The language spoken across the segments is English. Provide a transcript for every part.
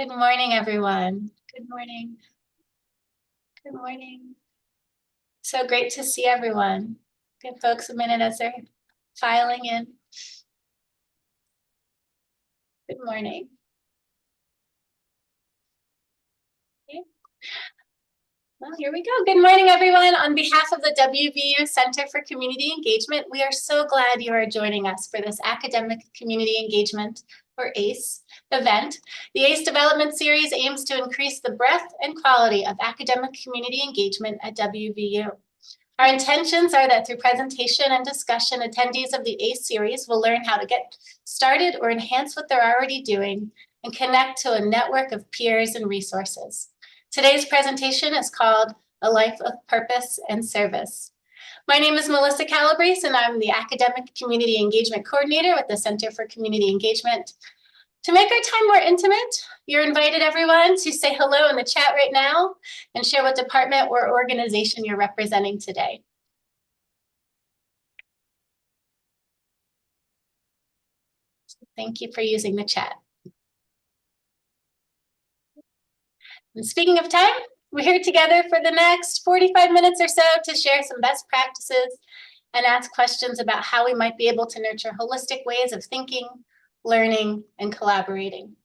Good morning, everyone. Good morning. Good morning. So great to see everyone. Give folks a minute as they're filing in. Good morning. Okay. Well, here we go. Good morning, everyone. On behalf of the WVU Center for Community Engagement, we are so glad you are joining us for this Academic Community Engagement, or ACE, event. The ACE Development Series aims to increase the breadth and quality of academic community engagement at WVU. Our intentions are that through presentation and discussion, attendees of the ACE series will learn how to get started or enhance what they're already doing and connect to a network of peers and resources. Today's presentation is called A Life of Purpose and Service. My name is Melissa Calabrese, and I'm the Academic Community Engagement Coordinator with the Center for Community Engagement. To make our time more intimate, you're invited, everyone, to say hello in the chat right now and share what department or organization you're representing today. Thank you for using the chat. And speaking of time, we're here together for the next 45 minutes or so to share some best practices and ask questions about how we might be able to nurture holistic ways of thinking, learning, and collaborating.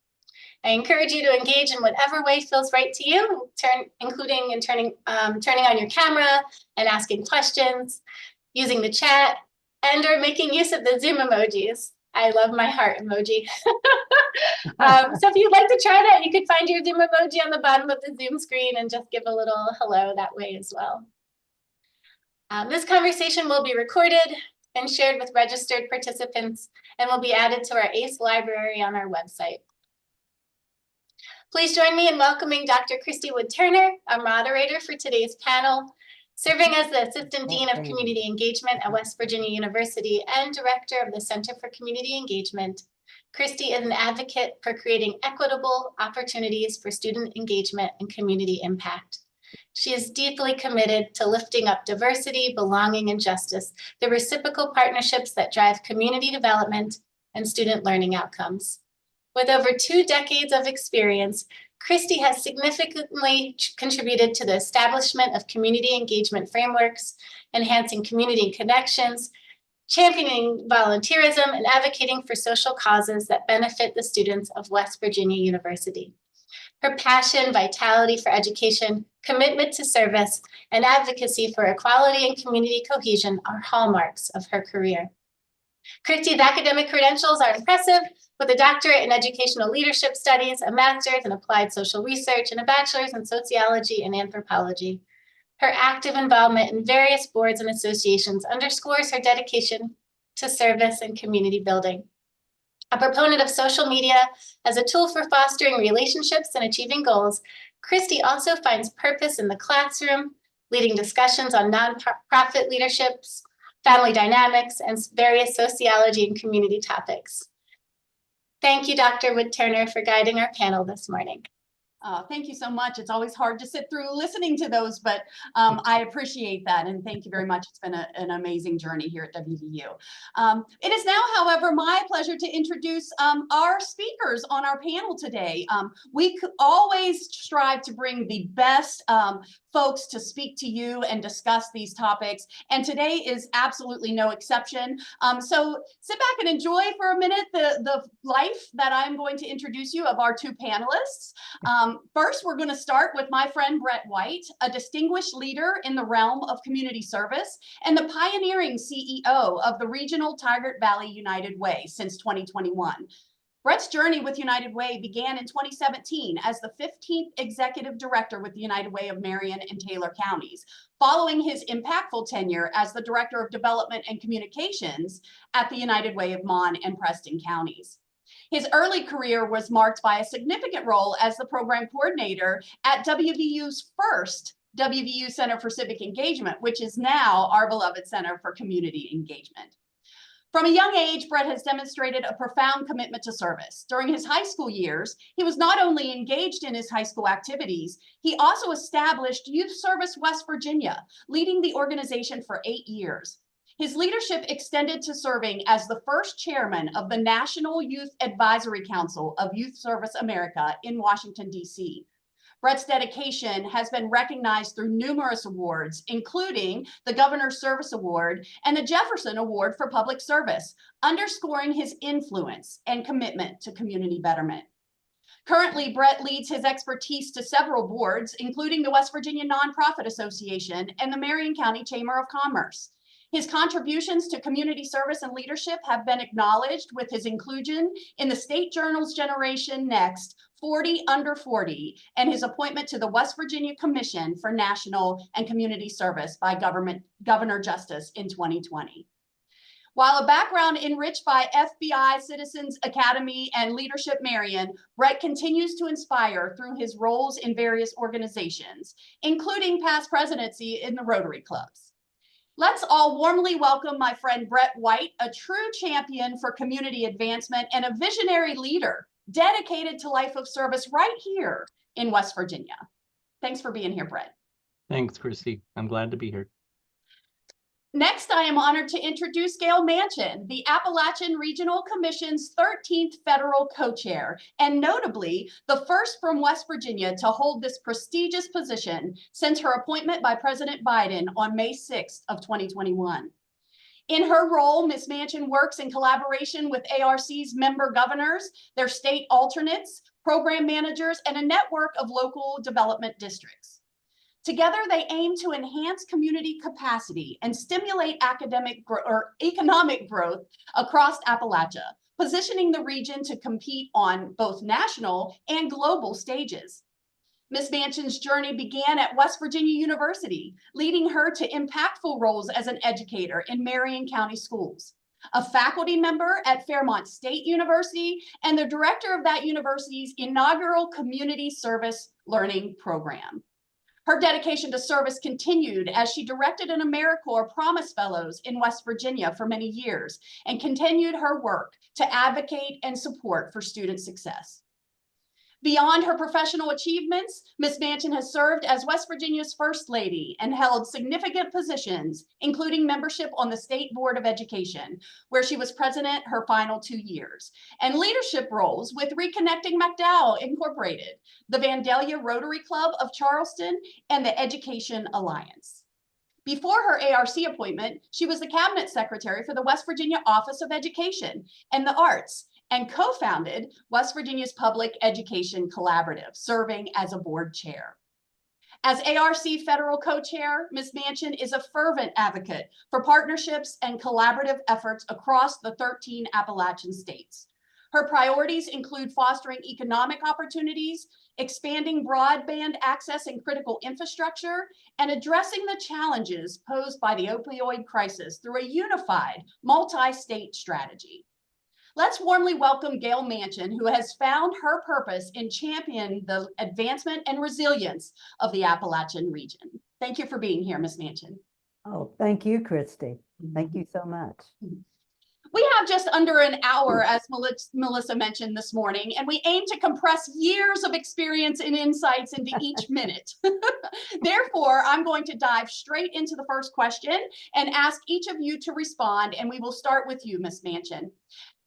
I encourage you to engage in whatever way feels right to you, including turning on your camera and asking questions, using the chat, and or making use of the Zoom emojis. I love my heart emoji. So if you'd like to try that, you could find your Zoom emoji on the bottom of the Zoom screen and just give a little hello that way as well. This conversation will be recorded and shared with registered participants and will be added to our ACE library on our website. Please join me in welcoming Dr. Kristi Wood-Turner, our moderator for today's panel. Serving as the Assistant Dean of Community Engagement at West Virginia University and Director of the Center for Community Engagement, Kristi is an advocate for creating equitable opportunities for student engagement and community impact. She is deeply committed to lifting up diversity, belonging, and justice, the reciprocal partnerships that drive community development and student learning outcomes. With over 2 decades of experience, Kristi has significantly contributed to the establishment of community engagement frameworks, enhancing community connections, championing volunteerism, and advocating for social causes that benefit the students of West Virginia University. Her passion, vitality for education, commitment to service, and advocacy for equality and community cohesion are hallmarks of her career. Kristi's academic credentials are impressive, with a doctorate in educational leadership studies, a master's in applied social research, and a bachelor's in sociology and anthropology. Her active involvement in various boards and associations underscores her dedication to service and community building. A proponent of social media as a tool for fostering relationships and achieving goals, Kristi also finds purpose in the classroom, leading discussions on nonprofit leaderships, family dynamics, and various sociology and community topics. Thank you, Dr. Wood-Turner, for guiding our panel this morning. Thank you so much. It's always hard to sit through listening to those, but I appreciate that. And thank you very much. It's been an amazing journey here at WVU. It is now, however, my pleasure to introduce our speakers on our panel today. We always strive to bring the best folks to speak to you and discuss these topics. And today is absolutely no exception. So sit back and enjoy for a minute the life that I'm going to introduce you of our 2 panelists. First, we're going to start with my friend Brett White, a distinguished leader in the realm of community service and the pioneering CEO of the regional Tygart Valley United Way since 2021. Brett's journey with United Way began in 2017 as the 15th executive director with the United Way of Marion and Taylor counties, following his impactful tenure as the director of development and communications at the United Way of Mon and Preston counties. His early career was marked by a significant role as the program coordinator at WVU's first WVU Center for Civic Engagement, which is now our beloved Center for Community Engagement. From a young age, Brett has demonstrated a profound commitment to service. During his high school years, he was not only engaged in his high school activities, he also established Youth Service West Virginia, leading the organization for 8 years. His leadership extended to serving as the first chairman of the National Youth Advisory Council of Youth Service America in Washington, D.C. Brett's dedication has been recognized through numerous awards, including the Governor's Service Award and the Jefferson Award for Public Service, underscoring his influence and commitment to community betterment. Currently, Brett leads his expertise to several boards, including the West Virginia Nonprofit Association and the Marion County Chamber of Commerce. His contributions to community service and leadership have been acknowledged with his inclusion in the State Journal's Generation Next 40 Under 40 and his appointment to the West Virginia Commission for National and Community Service by Governor Justice in 2020. While a background enriched by FBI, Citizens Academy, and Leadership Marion, Brett continues to inspire through his roles in various organizations, including past presidency in the Rotary Clubs. Let's all warmly welcome my friend Brett White, a true champion for community advancement and a visionary leader dedicated to life of service right here in West Virginia. Thanks for being here, Brett. Thanks, Kristi. I'm glad to be here. Next, I am honored to introduce Gayle Manchin, the Appalachian Regional Commission's 13th federal co-chair, and notably the first from West Virginia to hold this prestigious position since her appointment by President Biden on May 6th of 2021. In her role, Ms. Manchin works in collaboration with ARC's member governors, their state alternates, program managers, and a network of local development districts. Together, they aim to enhance community capacity and stimulate economic growth across Appalachia, positioning the region to compete on both national and global stages. Ms. Manchin's journey began at West Virginia University, leading her to impactful roles as an educator in Marion County schools, a faculty member at Fairmont State University, and the director of that university's inaugural community service learning program. Her dedication to service continued as she directed an AmeriCorps Promise Fellows in West Virginia for many years and continued her work to advocate and support for student success. Beyond her professional achievements, Ms. Manchin has served as West Virginia's First Lady and held significant positions, including membership on the State Board of Education, where she was president her final 2 years, and leadership roles with Reconnecting McDowell Incorporated, the Vandalia Rotary Club of Charleston, and the Education Alliance. Before her ARC appointment, she was the Cabinet Secretary for the West Virginia Office of Education and the Arts, and co-founded West Virginia's Public Education Collaborative, serving as a board chair. As ARC federal co-chair, Ms. Manchin is a fervent advocate for partnerships and collaborative efforts across the 13 Appalachian states. Her priorities include fostering economic opportunities, expanding broadband access and critical infrastructure, and addressing the challenges posed by the opioid crisis through a unified multi-state strategy. Let's warmly welcome Gayle Manchin, who has found her purpose in championing the advancement and resilience of the Appalachian region. Thank you for being here, Ms. Manchin. Oh, thank you, Kristi. Thank you so much. We have just under an hour, as Melissa mentioned this morning, and we aim to compress years of experience and insights into each minute. Therefore, I'm going to dive straight into the first question and ask each of you to respond, and we will start with you, Ms. Manchin.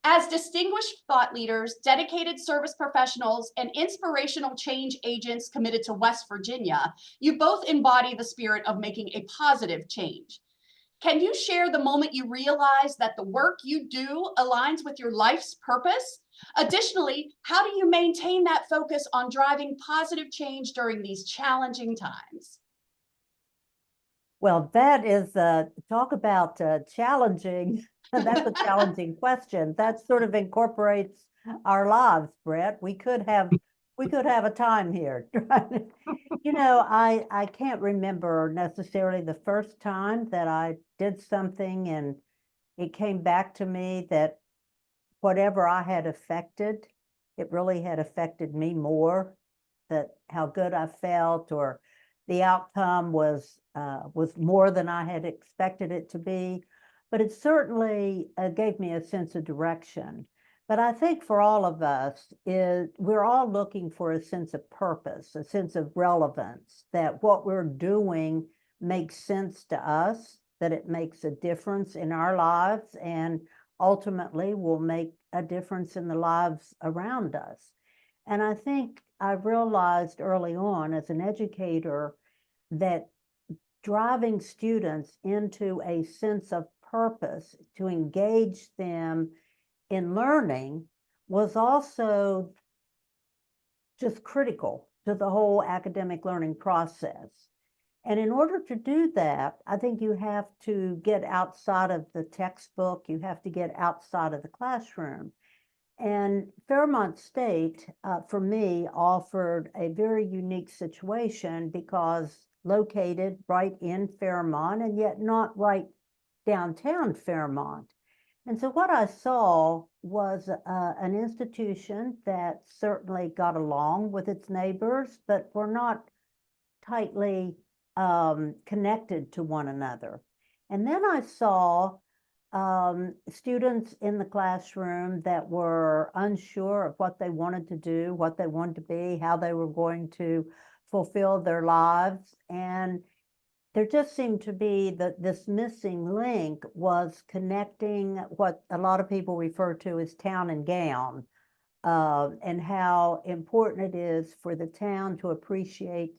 As distinguished thought leaders, dedicated service professionals, and inspirational change agents committed to West Virginia, you both embody the spirit of making a positive change. Can you share the moment you realized that the work you do aligns with your life's purpose? Additionally, how do you maintain that focus on driving positive change during these challenging times? Well, that is, talk about challenging. That's a challenging question. That sort of incorporates our lives, Brett. We could have a time here. You know, I can't remember necessarily the first time that I did something and it came back to me that whatever I had affected, it really had affected me more, that how good I felt or the outcome was more than I had expected it to be. But it certainly gave me a sense of direction. But I think for all of us, we're all looking for a sense of purpose, a sense of relevance, that what we're doing makes sense to us that it makes a difference in our lives and ultimately will make a difference in the lives around us. And I think I realized early on as an educator that driving students into a sense of purpose to engage them in learning was also just critical to the whole academic learning process. And in order to do that, I think you have to get outside of the textbook, you have to get outside of the classroom. And Fairmont State, for me, offered a very unique situation because located right in Fairmont and yet not right downtown Fairmont. And so what I saw was an institution that certainly got along with its neighbors, but were not tightly connected to one another. And then I saw students in the classroom that were unsure of what they wanted to do, what they wanted to be, how they were going to fulfill their lives. And there just seemed to be this missing link was connecting what a lot of people refer to as town and gown, and how important it is for the town to appreciate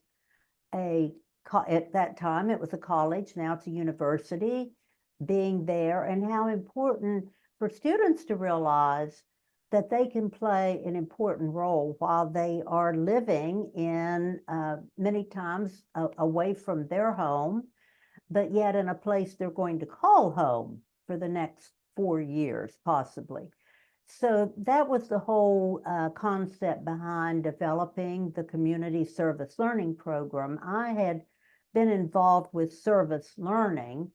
at that time it was a college, now it's a university, being there, and how important for students to realize that they can play an important role while they are living in many times away from their home, but yet in a place they're going to call home for the next 4 years, possibly. So that was the whole concept behind developing the community service learning program. I had been involved with service learning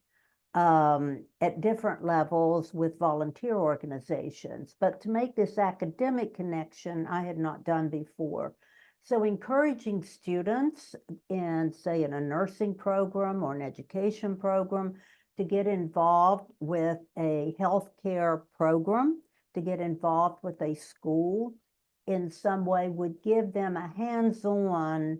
at different levels with volunteer organizations. But to make this academic connection, I had not done before. So encouraging students in, say, in a nursing program or an education program to get involved with a healthcare program, to get involved with a school in some way would give them a hands-on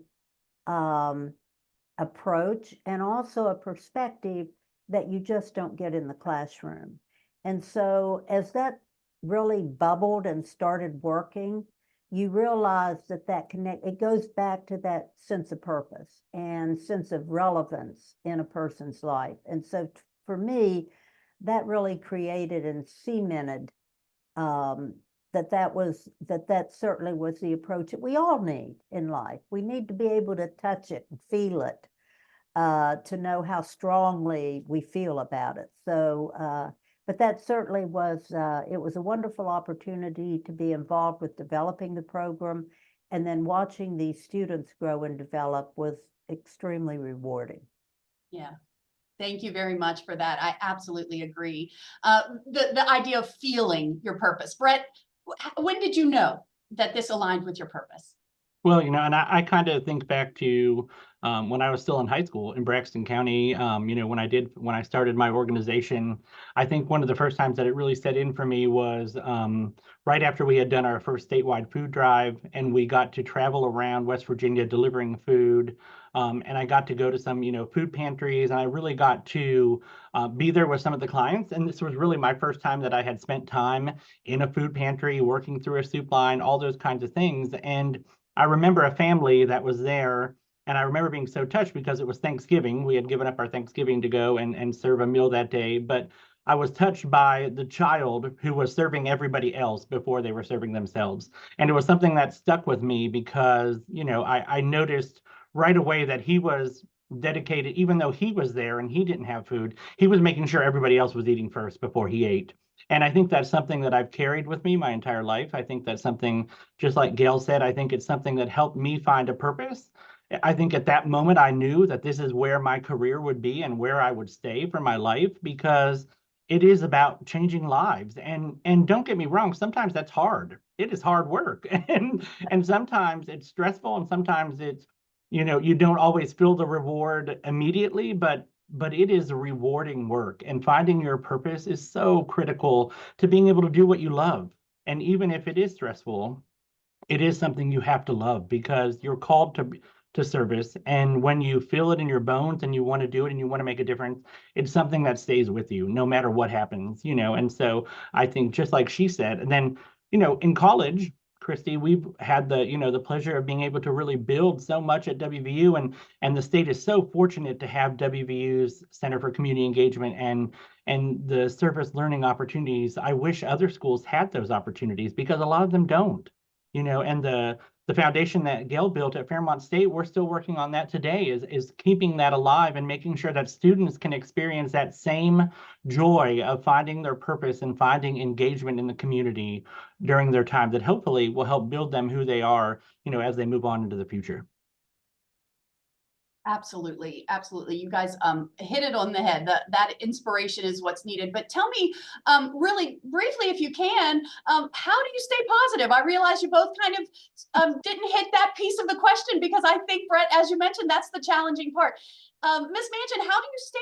approach and also a perspective that you just don't get in the classroom. And so as that really bubbled and started working, you realize that it goes back to that sense of purpose and sense of relevance in a person's life. And so for me, that really created and cemented that certainly was the approach that we all need in life. We need to be able to touch it and feel it, to know how strongly we feel about it. So, but that certainly was, it was a wonderful opportunity to be involved with developing the program, and then watching these students grow and develop was extremely rewarding. Yeah. Thank you very much for that. I absolutely agree. The idea of feeling your purpose. Brett, when did you know that this aligned with your purpose? Well, and I kind of think back to when I was still in high school in Braxton County, when I started my organization. I think one of the first times that it really set in for me was right after we had done our first statewide food drive, and we got to travel around West Virginia delivering food. And I got to go to some, food pantries, and I really got to be there with some of the clients. And this was really my first time that I had spent time in a food pantry, working through a soup line, all those kinds of things. And I remember a family that was there, and I remember being so touched because it was Thanksgiving. We had given up our Thanksgiving to go and serve a meal that day, but I was touched by the child who was serving everybody else before they were serving themselves. And it was something that stuck with me because, I noticed right away that he was dedicated, even though he was there and he didn't have food, he was making sure everybody else was eating first before he ate. And I think that's something that I've carried with me my entire life. I think that's something, just like Gayle said, I think it's something that helped me find a purpose. I think at that moment, I knew that this is where my career would be and where I would stay for my life, because it is about changing lives. And don't get me wrong, sometimes that's hard. It is hard work. And sometimes it's stressful, and sometimes it's, you don't always feel the reward immediately, but it is rewarding work, and finding your purpose is so critical to being able to do what you love. And even if it is stressful, it is something you have to love, because you're called to service. And when you feel it in your bones and you want to do it and you want to make a difference, it's something that stays with you no matter what happens, And so I think just like she said, and then, in college, Kristi, we've had the pleasure of being able to really build so much at WVU, and the state is so fortunate to have WVU's Center for Community Engagement and the service learning opportunities. I wish other schools had those opportunities because a lot of them don't, and the foundation that Gayle built at Fairmont State, we're still working on that today, is keeping that alive and making sure that students can experience that same joy of finding their purpose and finding engagement in the community during their time that hopefully will help build them who they are, as they move on into the future. Absolutely. Absolutely. You guys hit it on the head. That inspiration is what's needed. But tell me really briefly, if you can, how do you stay positive? I realize you both kind of didn't hit that piece of the question because I think, Brett, as you mentioned, that's the challenging part. Ms. Manchin, how do you stay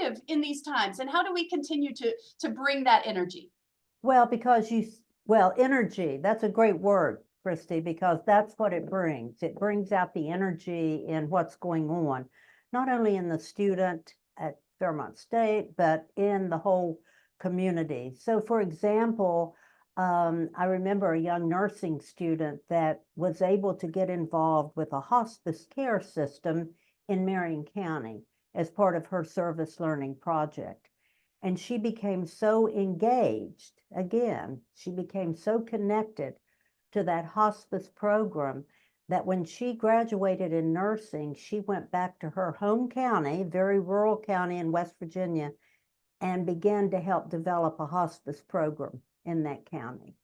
positive in these times? And how do we continue to bring that energy? Well, because energy, that's a great word, Kristi, because that's what it brings. It brings out the energy in what's going on, not only in the student at Fairmont State, but in the whole community. So for example, I remember a young nursing student that was able to get involved with a hospice care system in Marion County as part of her service learning project. And she became so engaged, again, she became so connected to that hospice program that when she graduated in nursing, she went back to her home county, very rural county in West Virginia, and began to help develop a hospice program in that county.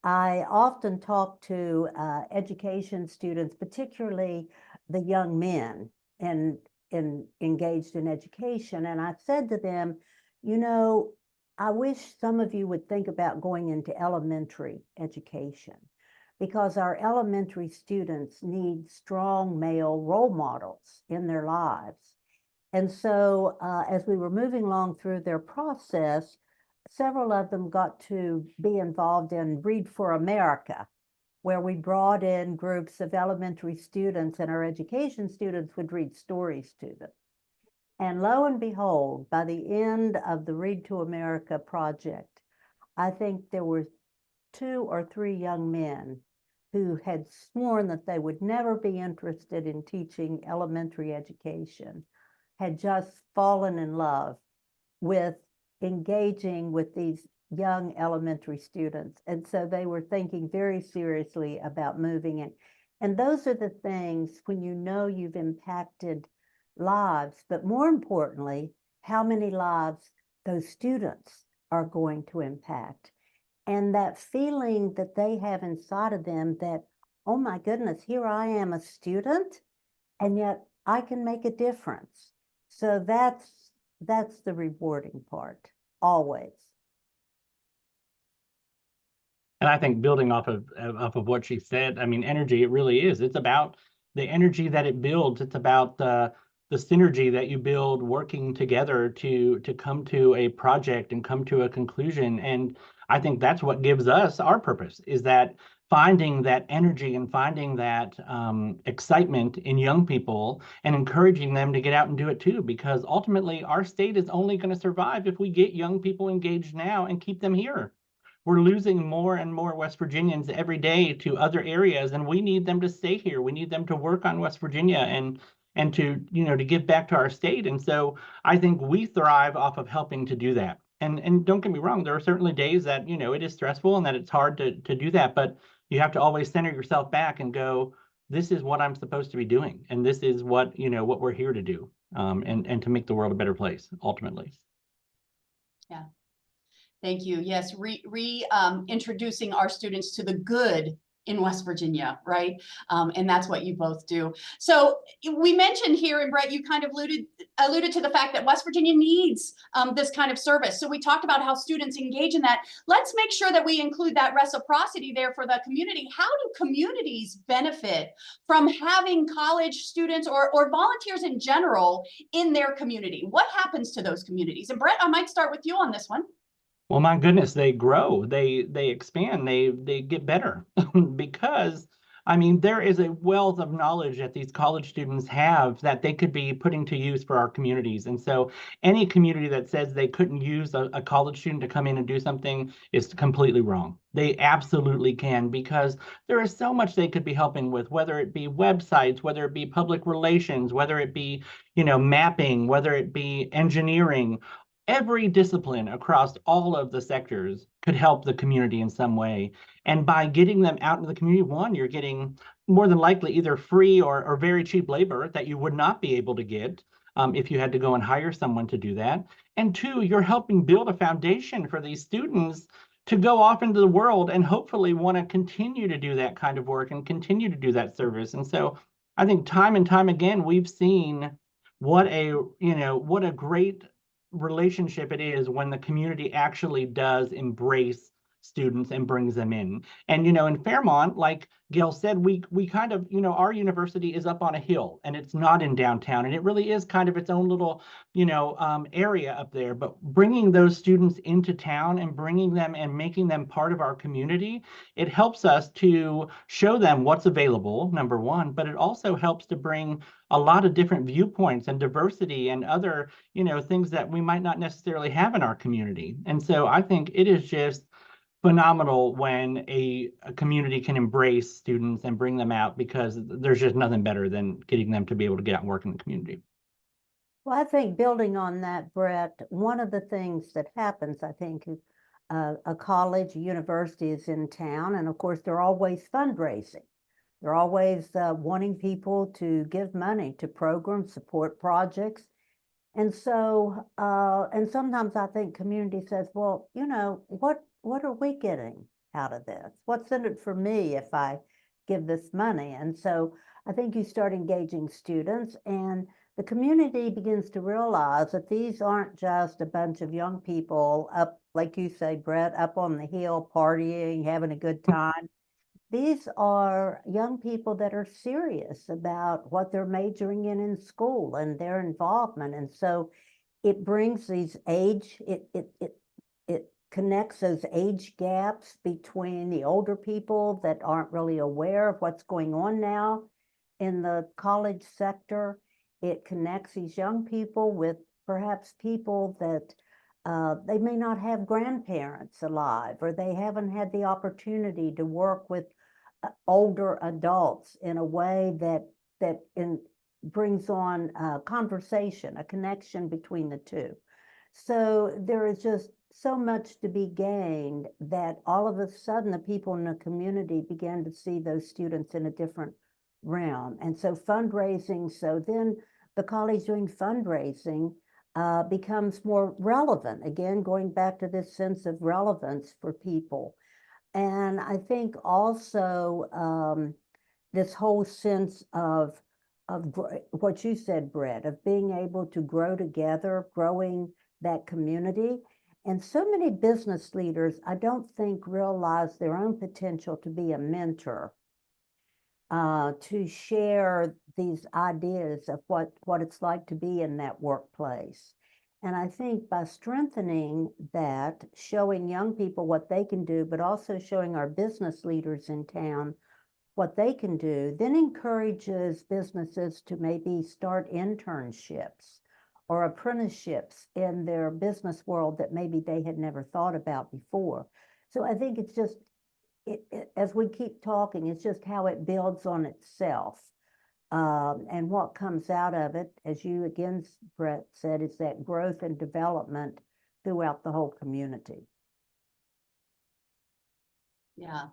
I often talk to education students, particularly the young men engaged in education, and I said to them, I wish some of you would think about going into elementary education because our elementary students need strong male role models in their lives. And so as we were moving along through their process, several of them got to be involved in Read for America, where we brought in groups of elementary students and our education students would read stories to them. And lo and behold, by the end of the Read to America project, I think there were 2 or 3 young men who had sworn that they would never be interested in teaching elementary education, had just fallen in love with engaging with these young elementary students. And so they were thinking very seriously about moving in. And those are the things when you've impacted lives, but more importantly, how many lives those students are going to impact. And that feeling that they have inside of them that, oh my goodness, here I am a student, and yet I can make a difference. So that's the rewarding part, always. And I think building off of what she said, I mean, energy, it really is. It's about the energy that it builds. It's about the synergy that you build working together to come to a project and come to a conclusion. And I think that's what gives us our purpose, is that finding that energy and finding that excitement in young people and encouraging them to get out and do it too, because ultimately our state is only going to survive if we get young people engaged now and keep them here. We're losing more and more West Virginians every day to other areas, and we need them to stay here. We need them to work on West Virginia and to, to give back to our state. And so I think we thrive off of helping to do that. And don't get me wrong, there are certainly days that, it is stressful and that it's hard to do that, but you have to always center yourself back and go, this is what I'm supposed to be doing. And this is what, what we're here to do, and to make the world a better place, ultimately. Yeah. Thank you. Yes, introducing our students to the good in West Virginia, right? And that's what you both do. So we mentioned here, and Brett, you kind of alluded to the fact that West Virginia needs this kind of service. So we talked about how students engage in that. Let's make sure that we include that reciprocity there for the community. How do communities benefit from having college students or volunteers in general in their community? What happens to those communities? And Brett, I might start with you on this one. Well, my goodness, they grow, they expand, they get better because I mean, there is a wealth of knowledge that these college students have that they could be putting to use for our communities. And so any community that says they couldn't use a college student to come in and do something is completely wrong. They absolutely can, because there is so much they could be helping with, whether it be websites, whether it be public relations, whether it be, mapping, whether it be engineering. Every discipline across all of the sectors could help the community in some way. And by getting them out into the community, one, you're getting more than likely either free or very cheap labor that you would not be able to get if you had to go and hire someone to do that. And two, you're helping build a foundation for these students to go off into the world and hopefully want to continue to do that kind of work and continue to do that service. And so I think time and time again, we've seen what a great relationship it is when the community actually does embrace students and brings them in. And in Fairmont, like Gayle said, we kind of, our university is up on a hill and it's not in downtown, and it really is kind of its own little area up there. But bringing those students into town and bringing them and making them part of our community, it helps us to show them what's available, number one, but it also helps to bring a lot of different viewpoints and diversity and other things that we might not necessarily have in our community. And so I think it is just phenomenal when a community can embrace students and bring them out, because there's just nothing better than getting them to be able to get out and work in the community. Well, I think building on that, Brett, one of the things that happens, I think, is a college, a university is in town, and of course, they're always fundraising. They're always wanting people to give money to programs, support projects. And so, and sometimes I think community says, well, what are we getting out of this? What's in it for me if I give this money? And so I think you start engaging students, and the community begins to realize that these aren't just a bunch of young people up, like you say, Brett, up on the hill partying, having a good time. These are young people that are serious about what they're majoring in school and their involvement. And so it brings these it connects those age gaps between the older people that aren't really aware of what's going on now in the college sector. It connects these young people with perhaps people that they may not have grandparents alive, or they haven't had the opportunity to work with older adults in a way that brings on conversation, a connection between the two. So there is just so much to be gained that all of a sudden the people in the community began to see those students in a different realm. And so fundraising, so then the college doing fundraising becomes more relevant. Again, going back to this sense of relevance for people. And I think also this whole sense of what you said, Brett, of being able to grow together, growing that community. And so many business leaders, I don't think, realize their own potential to be a mentor, to share these ideas of what it's like to be in that workplace. And I think by strengthening that, showing young people what they can do, but also showing our business leaders in town what they can do, then encourages businesses to maybe start internships or apprenticeships in their business world that maybe they had never thought about before. So I think it's just, as we keep talking, it's just how it builds on itself. And what comes out of it, as you again, Brett, said, is that growth and development throughout the whole community. Yeah.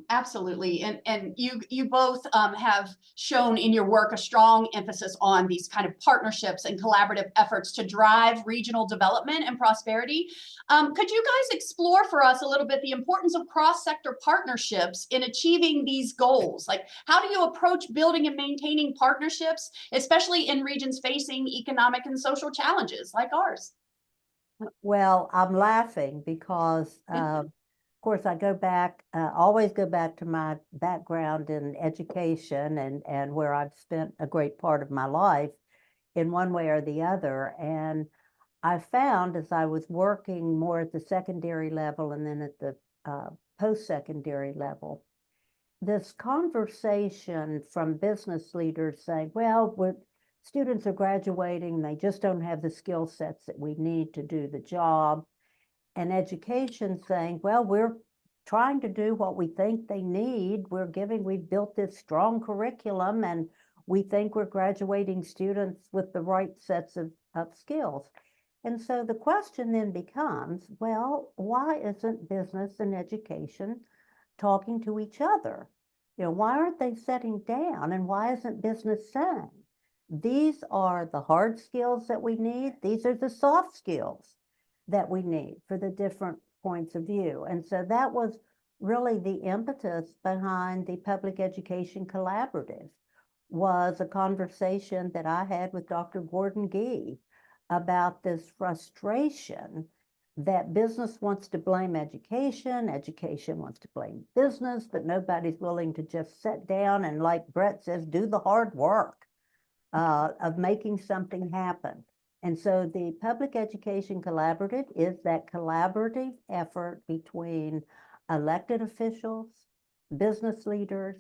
Absolutely. And you both have shown in your work a strong emphasis on these kind of partnerships and collaborative efforts to drive regional development and prosperity. Could you guys explore for us a little bit the importance of cross-sector partnerships in achieving these goals? Like, how do you approach building and maintaining partnerships, especially in regions facing economic and social challenges like ours? Well, I'm laughing because of course, I go back, always go back to my background in education and where I've spent a great part of my life in one way or the other. And I found as I was working more at the secondary level and then at the post-secondary level, this conversation from business leaders saying, well, students are graduating, they just don't have the skill sets that we need to do the job. And education saying, well, we're trying to do what we think they need. We've built this strong curriculum and we think we're graduating students with the right sets of skills. And so the question then becomes, well, why isn't business and education talking to each other? Why aren't they sitting down, and why isn't business saying, these are the hard skills that we need, these are the soft skills that we need for the different points of view? And so that was really the impetus behind the Public Education Collaborative, was a conversation that I had with Dr. Gordon Gee about this frustration that business wants to blame education, education wants to blame business, but nobody's willing to just sit down and, like Brett says, do the hard work of making something happen. And so the Public Education Collaborative is that collaborative effort between elected officials, business leaders,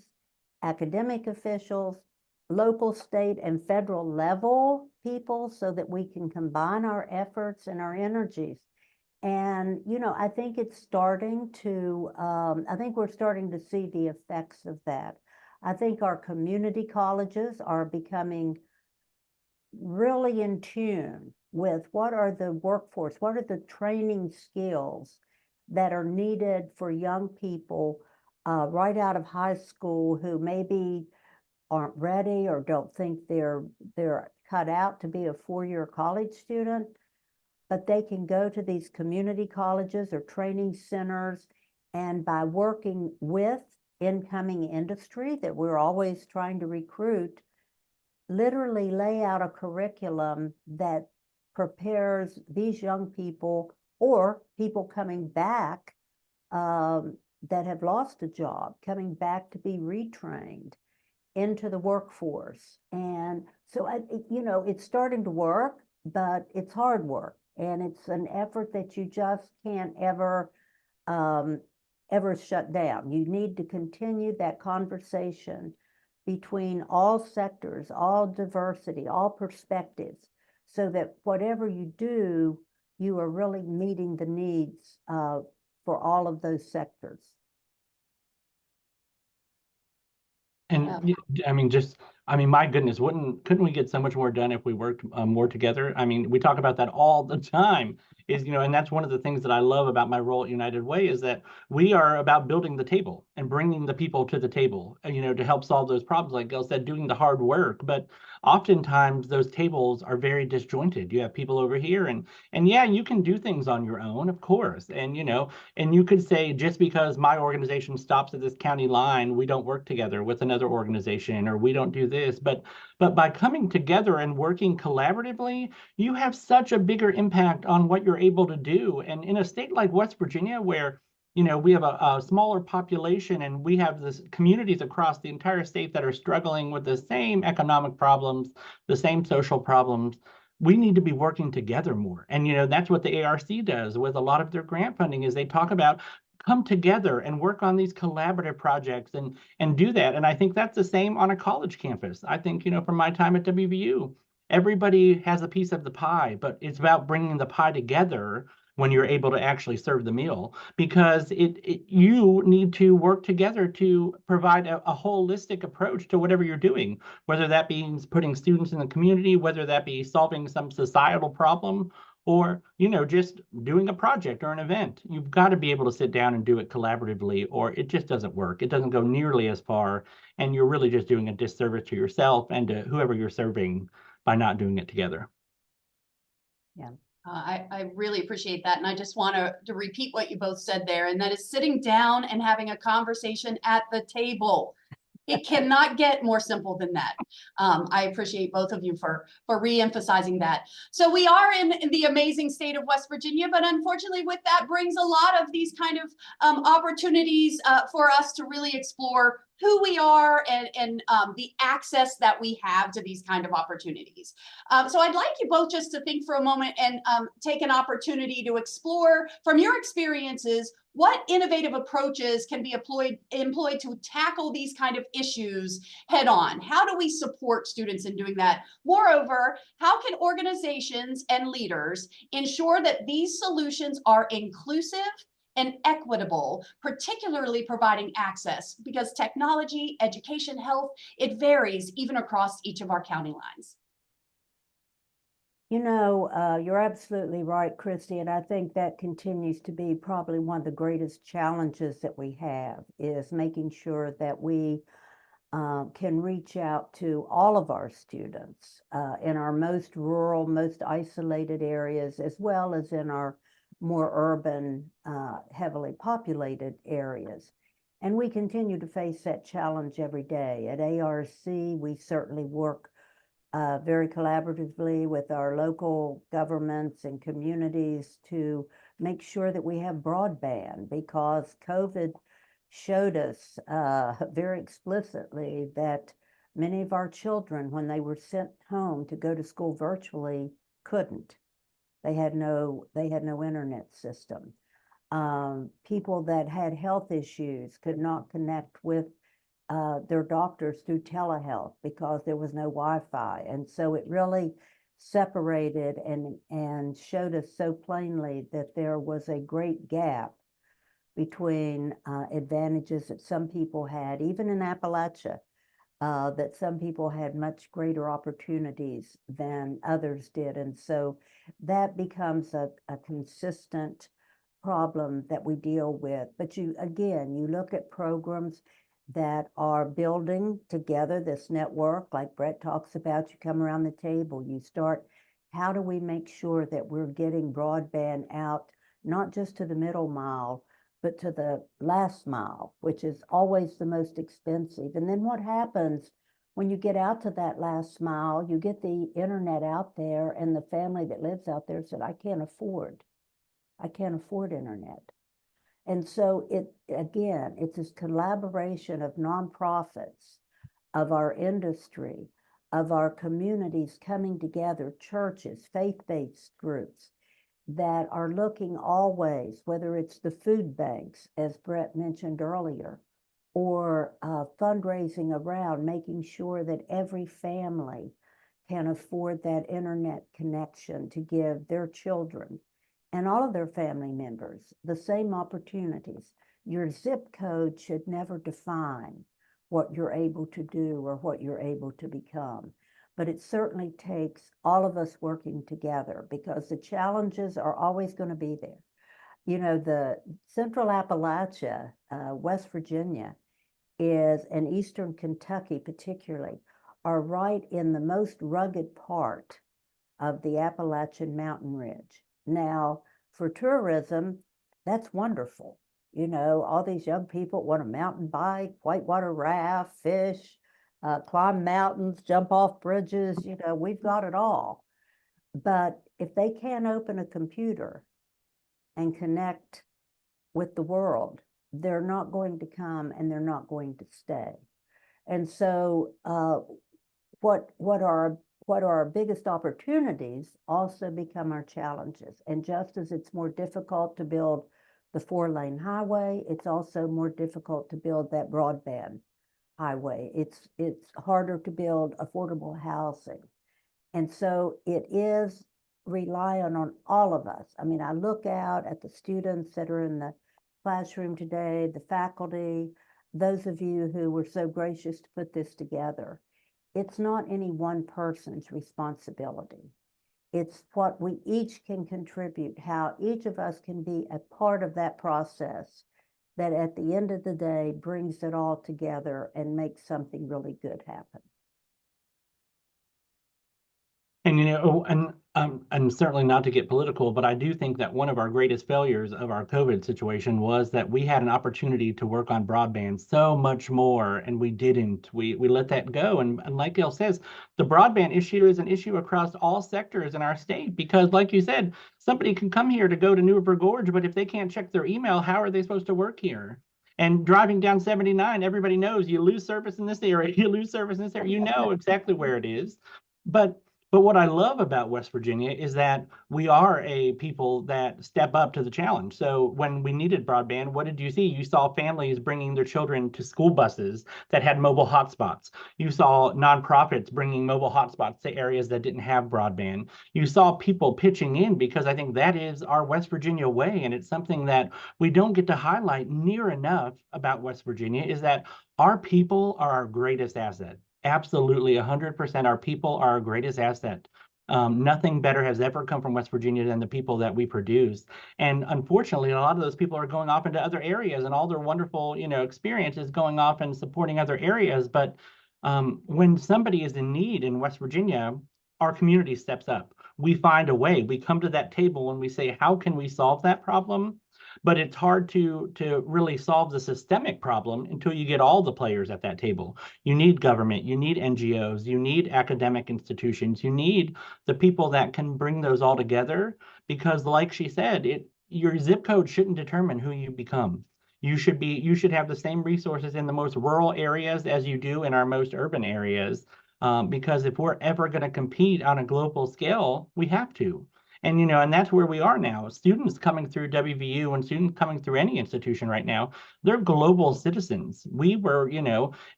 academic officials, local, state, and federal level people, so that we can combine our efforts and our energies. And, I think it's starting to, I think we're starting to see the effects of that. I think our community colleges are becoming really in tune with what are the workforce, what are the training skills that are needed for young people right out of high school who maybe aren't ready or don't think they're cut out to be a four-year college student, but they can go to these community colleges or training centers, and by working with incoming industry that we're always trying to recruit, literally lay out a curriculum that prepares these young people or people coming back that have lost a job, coming back to be retrained into the workforce. And so, it's starting to work, but it's hard work. And it's an effort that you just can't ever shut down. You need to continue that conversation between all sectors, all diversity, all perspectives, so that whatever you do, you are really meeting the needs for all of those sectors. And my goodness, couldn't we get so much more done if we worked more together? We talk about that all the time, and that's one of the things that I love about my role at United Way, is that we are about building the table and bringing the people to the table, to help solve those problems, like Gayle said, doing the hard work. But oftentimes those tables are very disjointed. You have people over here, and yeah, you can do things on your own, of course. And you could say, just because my organization stops at this county line, we don't work together with another organization, or we don't do this. But by coming together and working collaboratively, you have such a bigger impact on what you're able to do. And in a state like West Virginia, where we have a smaller population, and we have this communities across the entire state that are struggling with the same economic problems, the same social problems, we need to be working together more. And that's what the ARC does with a lot of their grant funding, is they talk about come together and work on these collaborative projects and do that. And I think that's the same on a college campus. I think, from my time at WVU, everybody has a piece of the pie, but it's about bringing the pie together when you're able to actually serve the meal, because you need to work together to provide a holistic approach to whatever you're doing, whether that means putting students in the community, whether that be solving some societal problem, or just doing a project or an event. You've got to be able to sit down and do it collaboratively, or it just doesn't work. It doesn't go nearly as far, and you're really just doing a disservice to yourself and to whoever you're serving by not doing it together. Yeah. I really appreciate that. And I just want to repeat what you both said there, and that is sitting down and having a conversation at the table. It cannot get more simple than that. I appreciate both of you for re-emphasizing that. So we are in the amazing state of West Virginia, but unfortunately with that brings a lot of these kind of opportunities for us to really explore who we are and the access that we have to these kind of opportunities. So I'd like you both just to think for a moment and take an opportunity to explore from your experiences what innovative approaches can be employed to tackle these kind of issues head on. How do we support students in doing that? Moreover, how can organizations and leaders ensure that these solutions are inclusive and equitable, particularly providing access, because technology, education, health, it varies even across each of our county lines. You know, you're absolutely right, Kristi, and I think that continues to be probably one of the greatest challenges that we have, is making sure that we can reach out to all of our students in our most rural, most isolated areas, as well as in our more urban, heavily populated areas. And we continue to face that challenge every day. At ARC, we certainly work very collaboratively with our local governments and communities to make sure that we have broadband, because COVID showed us very explicitly that many of our children, when they were sent home to go to school virtually, couldn't. They had no internet system. People that had health issues could not connect with their doctors through telehealth because there was no Wi-Fi. And so it really separated and showed us so plainly that there was a great gap between advantages that some people had, even in Appalachia, that some people had much greater opportunities than others did. And so that becomes a consistent problem that we deal with. But you look at programs that are building together this network, like Brett talks about. You come around the table, you start, how do we make sure that we're getting broadband out, not just to the middle mile, but to the last mile, which is always the most expensive. And then what happens when you get out to that last mile? You get the internet out there, and the family that lives out there said, I can't afford internet. And so it's this collaboration of nonprofits, of our industry, of our communities coming together, churches, faith-based groups that are looking always, whether it's the food banks, as Brett mentioned earlier, or fundraising around making sure that every family can afford that internet connection to give their children and all of their family members the same opportunities. Your zip code should never define what you're able to do or what you're able to become. But it certainly takes all of us working together, because the challenges are always going to be there. You know, the Central Appalachia, West Virginia, and Eastern Kentucky particularly, are right in the most rugged part of the Appalachian mountain ridge. Now, for tourism, that's wonderful. You know, all these young people want a mountain bike, whitewater raft, fish, climb mountains, jump off bridges. You know, we've got it all. But if they can't open a computer and connect with the world, they're not going to come, and they're not going to stay. And so what are our biggest opportunities also become our challenges. And just as it's more difficult to build the 4-lane highway, it's also more difficult to build that broadband highway. It's harder to build affordable housing. And so it is relying on all of us. I mean, I look out at the students that are in the classroom today, the faculty, those of you who were so gracious to put this together. It's not any one person's responsibility. It's what we each can contribute, how each of us can be a part of that process that at the end of the day brings it all together and makes something really good happen. And, you know, and certainly not to get political, but I do think that one of our greatest failures of our COVID situation was that we had an opportunity to work on broadband so much more, and we didn't. We let that go. And like Gayle says, the broadband issue is an issue across all sectors in our state, because like you said, somebody can come here to go to New River Gorge, but if they can't check their email, how are they supposed to work here? And driving down 79, everybody knows you lose service in this area, you lose service in this area, you know exactly where it is. But what I love about West Virginia is that we are a people that step up to the challenge. So when we needed broadband, what did you see? You saw families bringing their children to school buses that had mobile hotspots. You saw nonprofits bringing mobile hotspots to areas that didn't have broadband. You saw people pitching in, because I think that is our West Virginia way. And it's something that we don't get to highlight near enough about West Virginia, is that our people are our greatest asset. Absolutely, 100%. Our people are our greatest asset. Nothing better has ever come from West Virginia than the people that we produce. And unfortunately, a lot of those people are going off into other areas, and all their wonderful, experiences going off and supporting other areas. But when somebody is in need in West Virginia, our community steps up. We find a way. We come to that table and we say, how can we solve that problem? But it's hard to really solve the systemic problem until you get all the players at that table. You need government, you need NGOs, you need academic institutions, you need the people that can bring those all together, because like she said, your zip code shouldn't determine who you become. You should have the same resources in the most rural areas as you do in our most urban areas, because if we're ever going to compete on a global scale, we have to. And that's where we are now. Students coming through WVU and students coming through any institution right now, they're global citizens. We were,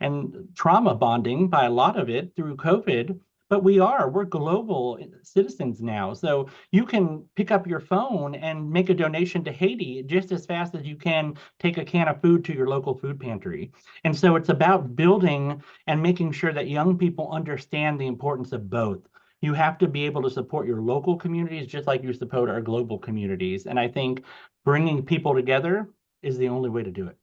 and trauma bonding by a lot of it through COVID, but we're global citizens now. So you can pick up your phone and make a donation to Haiti just as fast as you can take a can of food to your local food pantry. And so it's about building and making sure that young people understand the importance of both. You have to be able to support your local communities just like you support our global communities. And I think bringing people together is the only way to do it.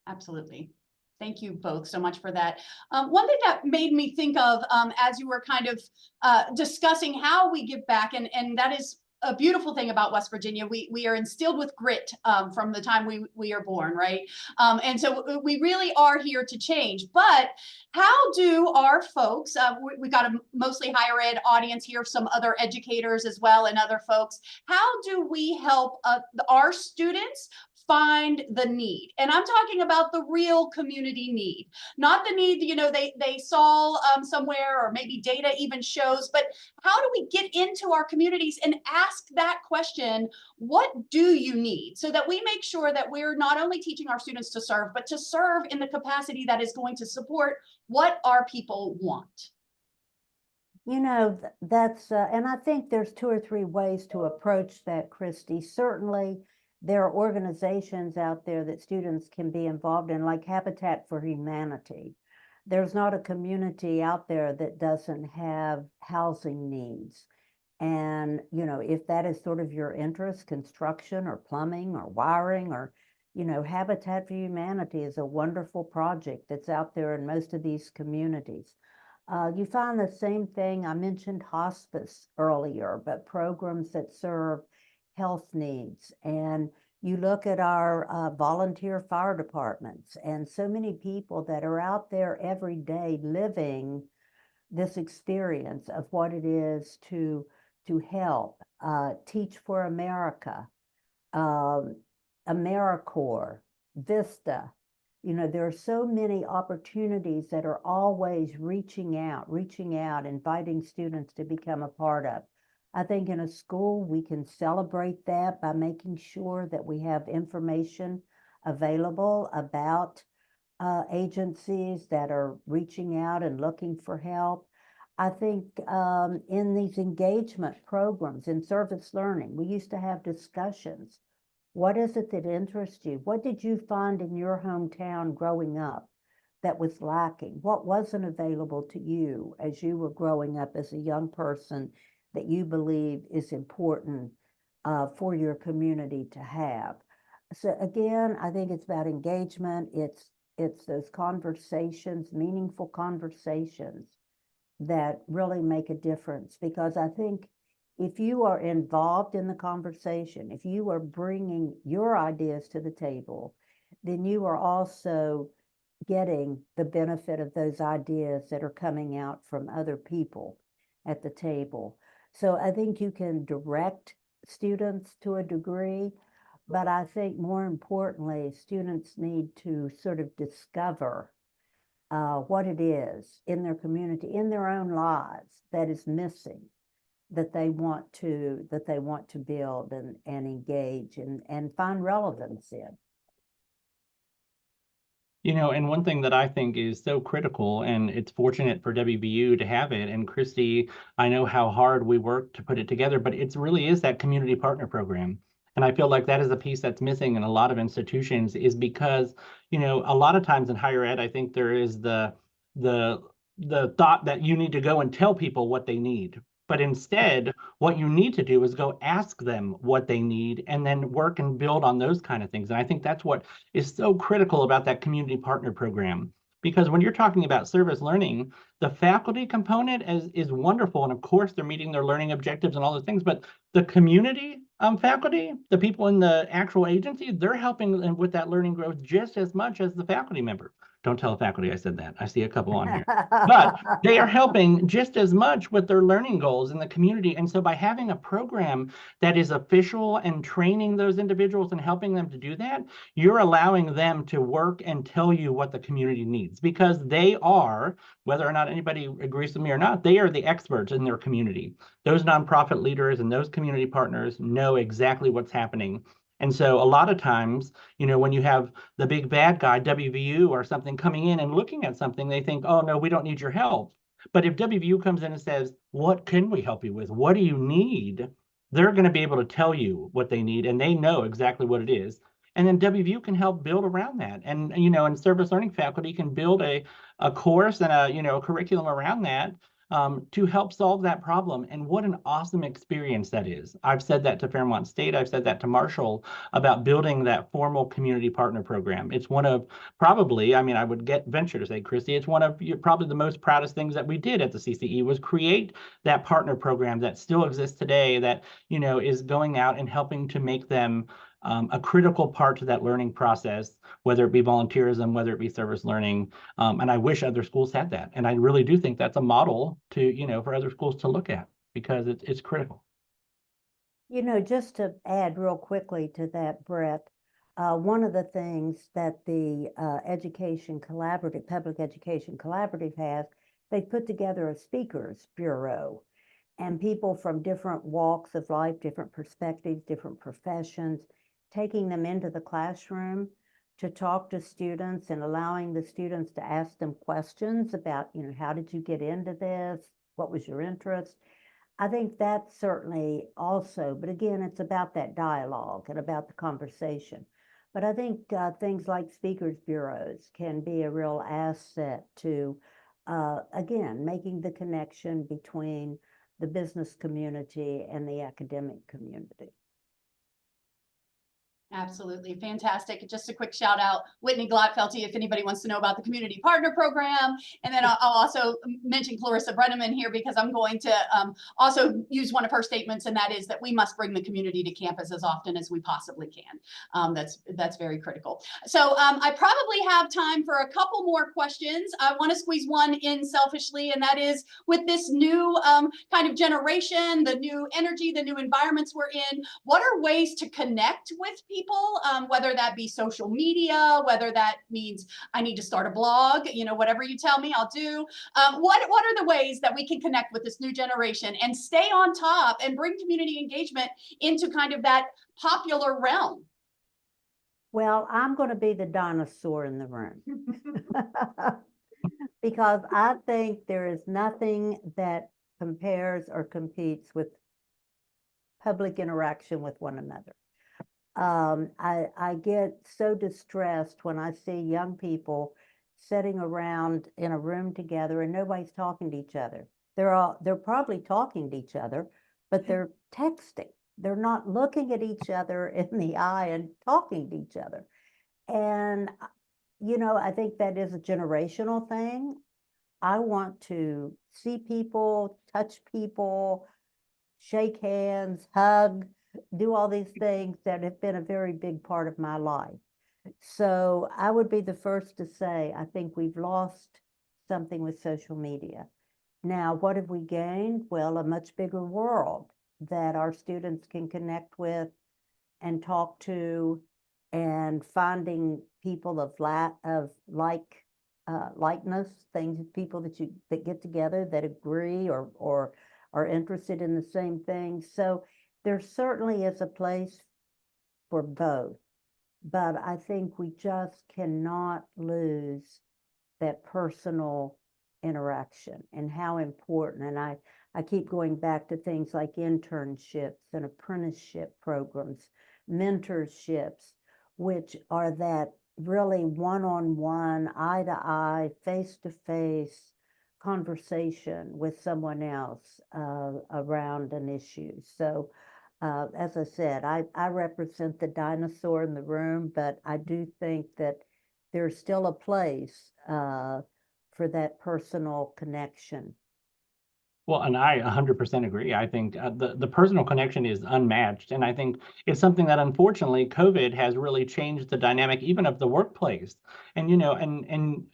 Absolutely. Thank you both so much for that. One thing that made me think of as you were kind of discussing how we give back, and that is a beautiful thing about West Virginia. We are instilled with grit from the time we are born, right? And so we really are here to change. But how do our folks, we got a mostly higher ed audience here, some other educators as well and other folks, how do we help our students find the need? And I'm talking about the real community need, not the need, they saw somewhere, or maybe data even shows, but how do we get into our communities and ask that question, what do you need? So that we make sure that we're not only teaching our students to serve, but to serve in the capacity that is going to support what our people want. That's, and I think there's 2 or 3 ways to approach that, Kristi. Certainly, there are organizations out there that students can be involved in, like Habitat for Humanity. There's not a community out there that doesn't have housing needs. And, if that is sort of your interest, construction or plumbing or wiring, or, Habitat for Humanity is a wonderful project that's out there in most of these communities. You find the same thing. I mentioned hospice earlier, but programs that serve health needs. And you look at our volunteer fire departments, and so many people that are out there every day living this experience of what it is to help. Teach for America, AmeriCorps, Vista. There are so many opportunities that are always reaching out, inviting students to become a part of. I think in a school, we can celebrate that by making sure that we have information available about agencies that are reaching out and looking for help. I think in these engagement programs, in service learning, we used to have discussions. What is it that interests you? What did you find in your hometown growing up that was lacking? What wasn't available to you as you were growing up as a young person that you believe is important for your community to have? So again, I think it's about engagement. It's those conversations, meaningful conversations, that really make a difference. Because I think if you are involved in the conversation, if you are bringing your ideas to the table, then you are also getting the benefit of those ideas that are coming out from other people at the table. So I think you can direct students to a degree, But I think more importantly, students need to sort of discover what it is in their community, in their own lives, that is missing, that they want to build and engage and find relevance in. You know, and one thing that I think is so critical, and it's fortunate for WVU to have it, and Kristi, I know how hard we work to put it together, but it really is that community partner program. And I feel like that is a piece that's missing in a lot of institutions, is because, you know, a lot of times in higher ed, I think there is the thought that you need to go and tell people what they need. But instead, what you need to do is go ask them what they need and then work and build on those kind of things. And I think that's what is so critical about that community partner program. Because when you're talking about service learning, the faculty component is wonderful. And of course, they're meeting their learning objectives and all those things. But the community faculty, the people in the actual agency, they're helping with that learning growth just as much as the faculty member. Don't tell the faculty I said that. I see a couple on here. But they are helping just as much with their learning goals in the community. And so by having a program that is official and training those individuals and helping them to do that, you're allowing them to work and tell you what the community needs, because they are, whether or not anybody agrees with me or not, they are the experts in their community. Those nonprofit leaders and those community partners know exactly what's happening. And so a lot of times, you know, when you have the big bad guy, WVU or something, coming in and looking at something, they think, oh, no, we don't need your help. But if WVU comes in and says, what can we help you with? What do you need? They're going to be able to tell you what they need, and they know exactly what it is. And then WVU can help build around that. And, you know, and service learning faculty can build a course and a curriculum around that to help solve that problem. And what an awesome experience that is. I've said that to Fairmont State. I've said that to Marshall about building that formal community partner program. It's one of probably, I mean, I would venture to say, Kristi, it's one of probably the most proudest things that we did at the CCE was create that partner program that still exists today, that, you know, is going out and helping to make them a critical part to that learning process, whether it be volunteerism, whether it be service learning. And I wish other schools had that. And I really do think that's a model to, you know, for other schools to look at, because it's critical. You know, just to add real quickly to that, Brett, one of the things that the Public Education Collaborative has, they put together a speakers bureau, and people from different walks of life, different perspectives, different professions, taking them into the classroom to talk to students and allowing the students to ask them questions about, you know, how did you get into this? What was your interest? I think that's certainly also, but again, it's about that dialogue and about the conversation. But I think things like speakers bureaus can be a real asset to, again, making the connection between the business community and the academic community. Absolutely. Fantastic. Just a quick shout out, Whitney Glotfelty, if anybody wants to know about the community partner program. And then I'll also mention Clarissa Brenneman here, because I'm going to also use one of her statements, and that is that we must bring the community to campus as often as we possibly can. That's very critical. So I probably have time for a couple more questions. I want to squeeze one in selfishly, and that is, with this new kind of generation, the new energy, the new environments we're in, what are ways to connect with people, whether that be social media, whether that means I need to start a blog, you know, whatever you tell me, I'll do. What are the ways that we can connect with this new generation and stay on top and bring community engagement into kind of that popular realm? Well, I'm going to be the dinosaur in the room because I think there is nothing that compares or competes with public interaction with one another. I get so distressed when I see young people sitting around in a room together and nobody's talking to each other. They're probably talking to each other, but they're texting. They're not looking at each other in the eye and talking to each other. And, you know, I think that is a generational thing. I want to see people, touch people, shake hands, hug, do all these things that have been a very big part of my life. So I would be the first to say, I think we've lost something with social media. Now, what have we gained? Well, a much bigger world that our students can connect with and talk to, and finding people of likeness, people that get together that agree or are interested in the same thing. So there certainly is a place for both, but I think we just cannot lose that personal interaction and how important. And I keep going back to things like internships and apprenticeship programs, mentorships, which are that really one-on-one, eye-to-eye, face-to-face conversation with someone else around an issue. So as I said, I represent the dinosaur in the room, but I do think that there's still a place for that personal connection. Well, and I 100% agree. I think the personal connection is unmatched. And I think it's something that unfortunately COVID has really changed the dynamic even of the workplace. And, and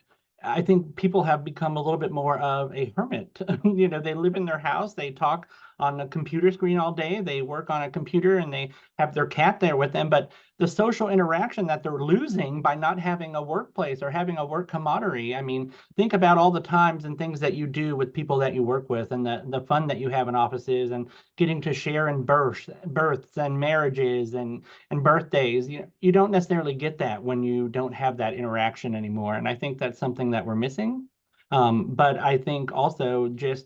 I think people have become a little bit more of a hermit. They live in their house, they talk on a computer screen all day, they work on a computer, and they have their cat there with them. But the social interaction that they're losing by not having a workplace or having a work camaraderie, I mean, think about all the times and things that you do with people that you work with, and the fun that you have in offices, and getting to share in births and marriages and birthdays. You don't necessarily get that when you don't have that interaction anymore. And I think that's something that we're missing. But I think also just,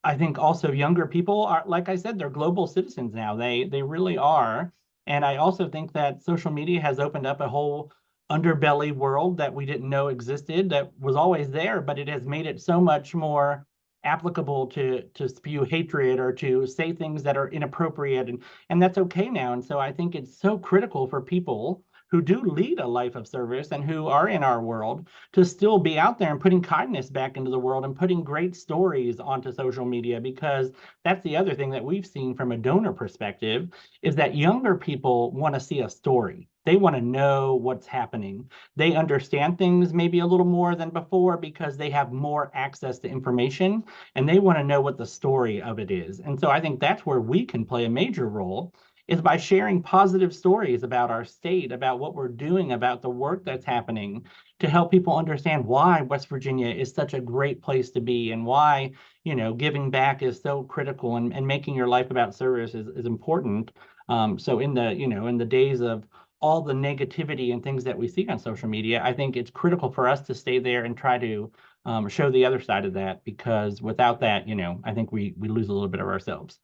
I think also younger people are, like I said, they're global citizens now. They really are. And I also think that social media has opened up a whole underbelly world that we didn't know existed, that was always there, but it has made it so much more applicable to spew hatred or to say things that are inappropriate, and that's okay now. And so I think it's so critical for people who do lead a life of service and who are in our world to still be out there and putting kindness back into the world and putting great stories onto social media, because that's the other thing that we've seen from a donor perspective, is that younger people want to see a story. They want to know what's happening. They understand things maybe a little more than before because they have more access to information, and they want to know what the story of it is. And so I think that's where we can play a major role, is by sharing positive stories about our state, about what we're doing, about the work that's happening, to help people understand why West Virginia is such a great place to be, and why, giving back is so critical, and making your life about service is important. So in the days of all the negativity and things that we see on social media, I think it's critical for us to stay there and try to show the other side of that, because without that, I think we lose a little bit of ourselves.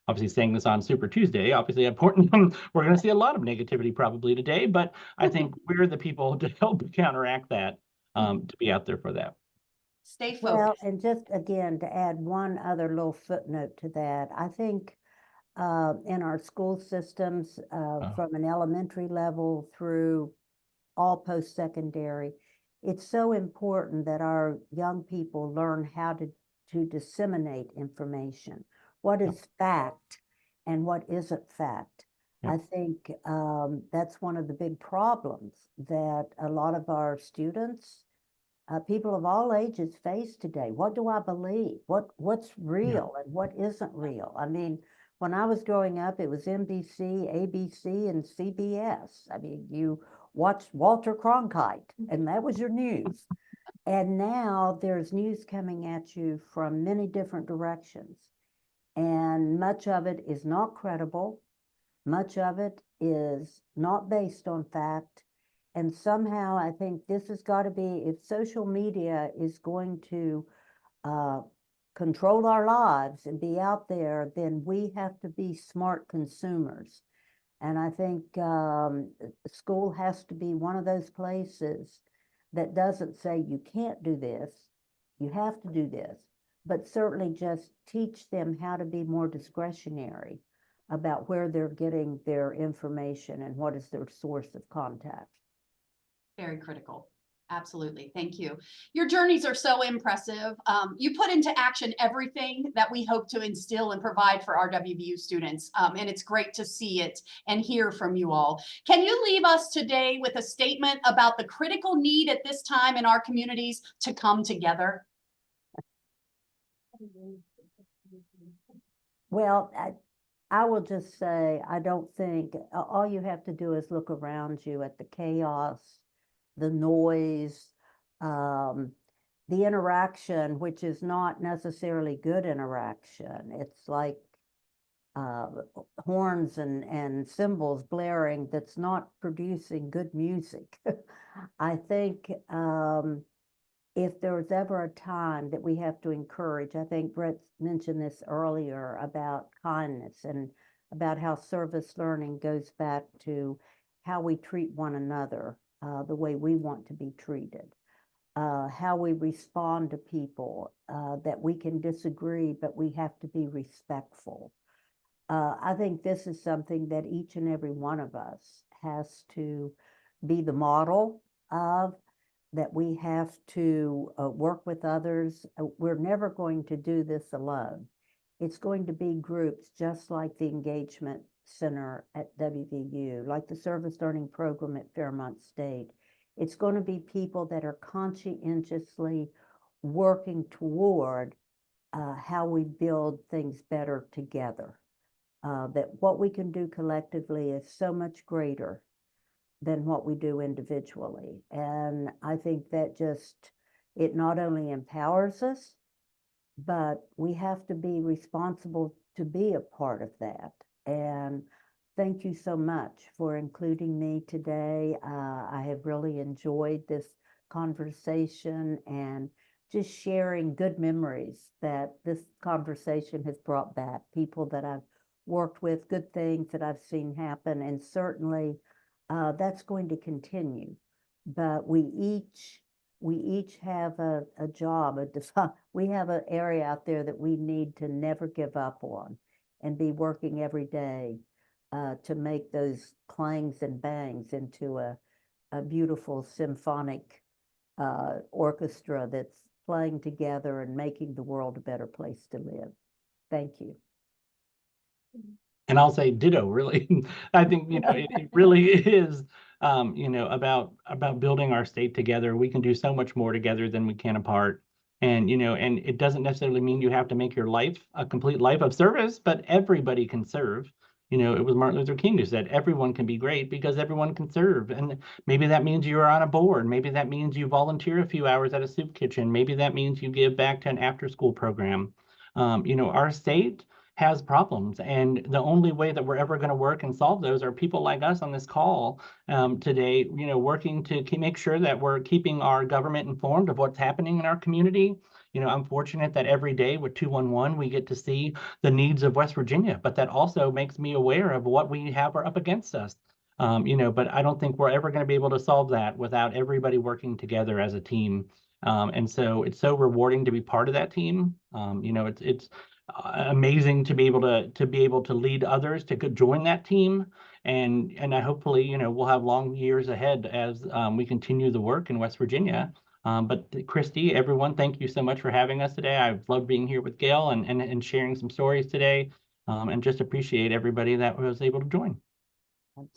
Obviously, saying this on Super Tuesday, obviously important. We're going to see a lot of negativity probably today, but I think we're the people to help counteract that, to be out there for that. Stay focused. Well, and just again, to add one other little footnote to that, I think in our school systems, from an elementary level through all post-secondary, it's so important that our young people learn how to disseminate information. What is fact and what isn't fact? I think that's one of the big problems that a lot of our students, people of all ages, face today. What do I believe? What's real and what isn't real? I mean, when I was growing up, it was NBC, ABC, and CBS. I mean, you watched Walter Cronkite, and that was your news. And now there's news coming at you from many different directions. And much of it is not credible. Much of it is not based on fact. And somehow I think this has got to be, if social media is going to control our lives and be out there, then we have to be smart consumers. And I think school has to be one of those places that doesn't say you can't do this, you have to do this, but certainly just teach them how to be more discretionary about where they're getting their information and what is their source of contact. Very critical. Absolutely. Thank you. Your journeys are so impressive. You put into action everything that we hope to instill and provide for our WVU students. And it's great to see it and hear from you all. Can you leave us today with a statement about the critical need at this time in our communities to come together? Well, I will just say, I don't think, all you have to do is look around you at the chaos, the noise, the interaction, which is not necessarily good interaction. It's like horns and cymbals blaring that's not producing good music. I think if there's ever a time that we have to encourage, I think Brett mentioned this earlier about kindness and about how service learning goes back to how we treat one another, the way we want to be treated, how we respond to people, that we can disagree, but we have to be respectful. I think this is something that each and every one of us has to be the model of, that we have to work with others. We're never going to do this alone. It's going to be groups just like the Engagement Center at WVU, like the Service Learning Program at Fairmont State. It's going to be people that are conscientiously working toward how we build things better together. That what we can do collectively is so much greater than what we do individually. And I think that just, it not only empowers us, but we have to be responsible to be a part of that. And thank you so much for including me today. I have really enjoyed this conversation and just sharing good memories that this conversation has brought back, people that I've worked with, good things that I've seen happen, and certainly that's going to continue. But we each have a job, we have an area out there that we need to never give up on and be working every day to make those clangs and bangs into a beautiful symphonic orchestra that's playing together and making the world a better place to live. Thank you. And I'll say ditto, really. I think, it really is, about building our state together. We can do so much more together than we can apart. And, and it doesn't necessarily mean you have to make your life a complete life of service, but everybody can serve. It was Martin Luther King who said, everyone can be great because everyone can serve. And maybe that means you're on a board. Maybe that means you volunteer a few hours at a soup kitchen. Maybe that means you give back to an after-school program. Our state has problems, and the only way that we're ever going to work and solve those are people like us on this call today, working to make sure that we're keeping our government informed of what's happening in our community. I'm fortunate that every day with 211 we get to see the needs of West Virginia, but that also makes me aware of what we have up against us. But I don't think we're ever going to be able to solve that without everybody working together as a team. And so it's so rewarding to be part of that team. It's amazing to be able to lead others to join that team, and I hopefully we'll have long years ahead as we continue the work in West Virginia. But Kristi, everyone, thank you so much for having us today. I've loved being here with Gayle and sharing some stories today, and just appreciate everybody that was able to join.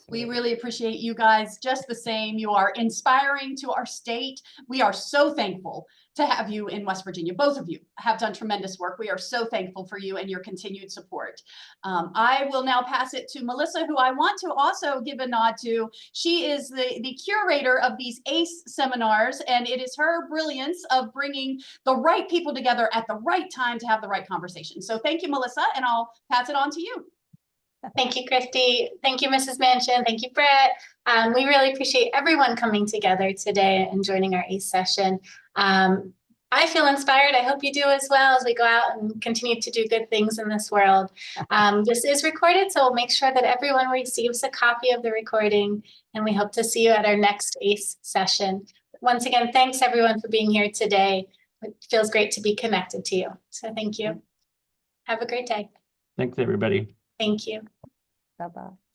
We really appreciate you guys just the same. You are inspiring to our state. We are so thankful to have you in West Virginia. Both of you have done tremendous work. We are so thankful for you and your continued support. I will now pass it to Melissa, who I want to also give a nod to. She is the curator of these ACE seminars, and it is her brilliance of bringing the right people together at the right time to have the right conversation. So thank you, Melissa, and I'll pass it on to you. Thank you, Kristi. Thank you, Mrs. Manchin. Thank you, Brett. We really appreciate everyone coming together today and joining our ACE session. I feel inspired. I hope you do as well as we go out and continue to do good things in this world. This is recorded, so we'll make sure that everyone receives a copy of the recording, and we hope to see you at our next ACE session. Once again, thanks everyone for being here today. It feels great to be connected to you. So thank you. Have a great day. Thanks, everybody. Thank you. Bye-bye.